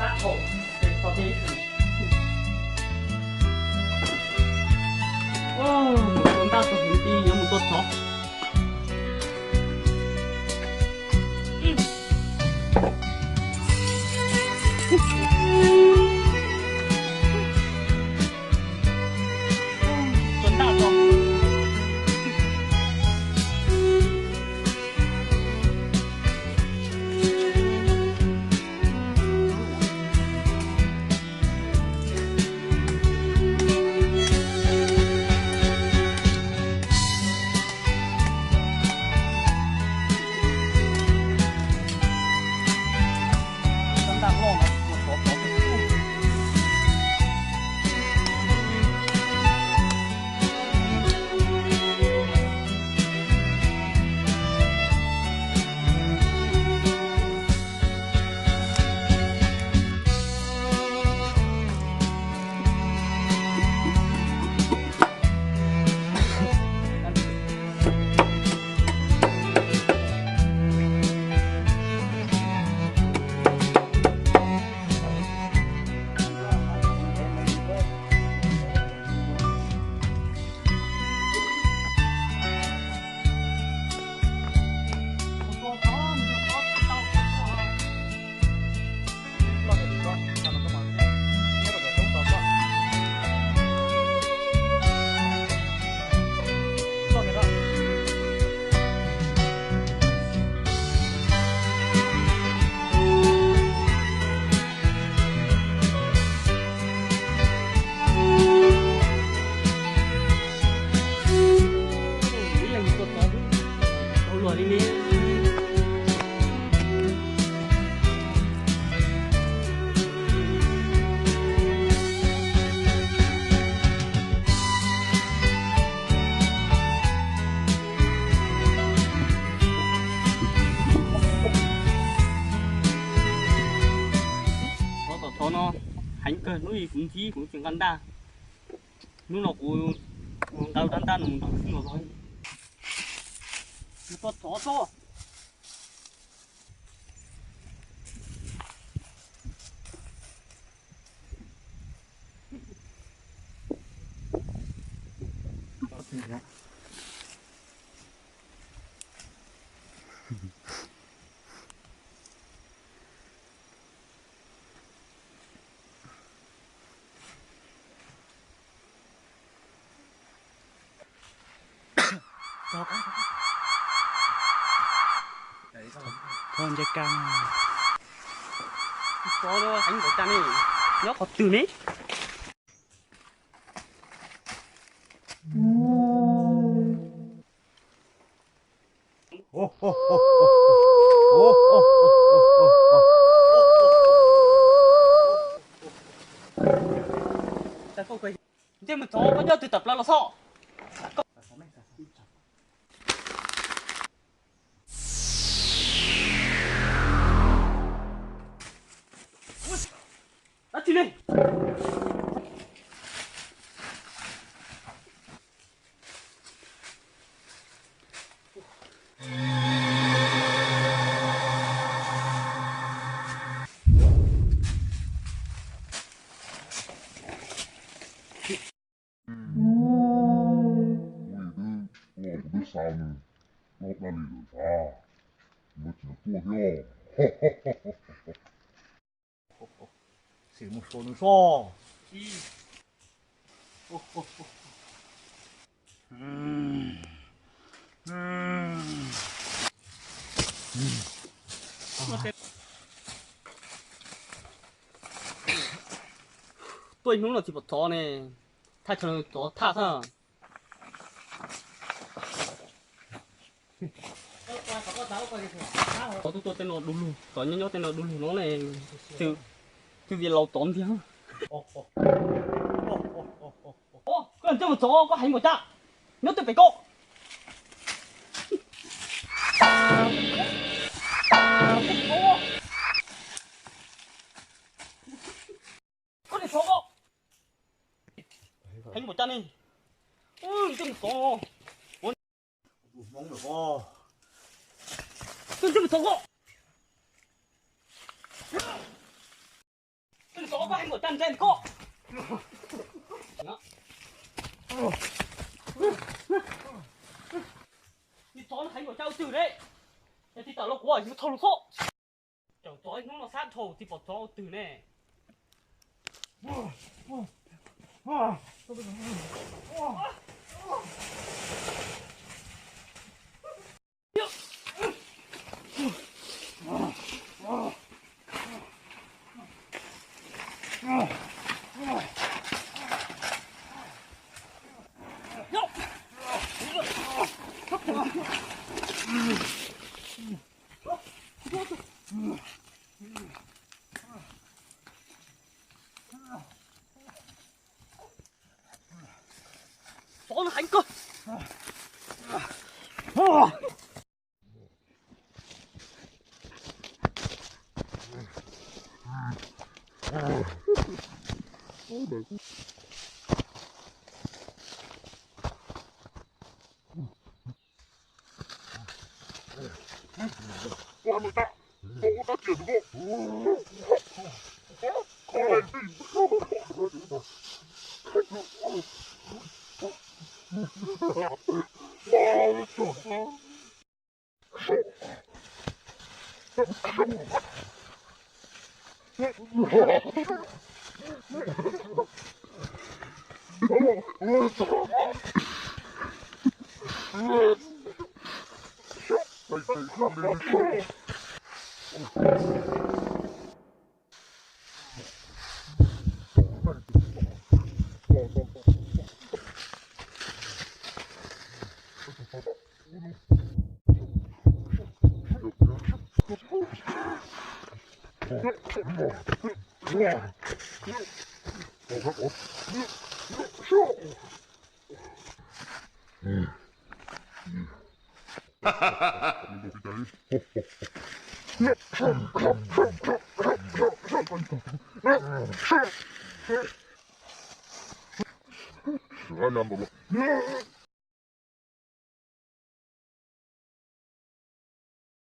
sát hồn để có thể chúng ta có thể đi nhớ một tốt chó tuần ta chó nó hành cơ nuôi cũng chí cũng chẳng ăn đa nó cũng đau đan đan nó không rồi nó to to thôi chơi cam có đó anh của cha này nhóc học từ mấy ta không quay chứ mình có nhớ từ tập là sọ đi lên sao nè, nó ra đi rồi sao? Nó chỉ là tua heo. xử một số nó so. tôi đúng là chỉ một chó này, thay cho nó chó tha thôi. Có tôi tên nó đun luôn, có nhớ tên nó đun luôn nó này từ việc lâu tốn chứ. Cái cho một chó có hành một cha, nhớ tôi phải cô. Có thể chó cô. Hành một cha đi. Ôi, cái một chó. Mong được không? Cái một chó cô. có anh một chân trên cô. Đi chó nó hành của cháu từ đấy. Thế thì tao nó của nó thâu nó số. Cháu chó nó sát thầu thì bỏ chó từ nè. Chó nó hành cơ. Ôi mày ta, cô có tiền không? Cô này gì? Anh làm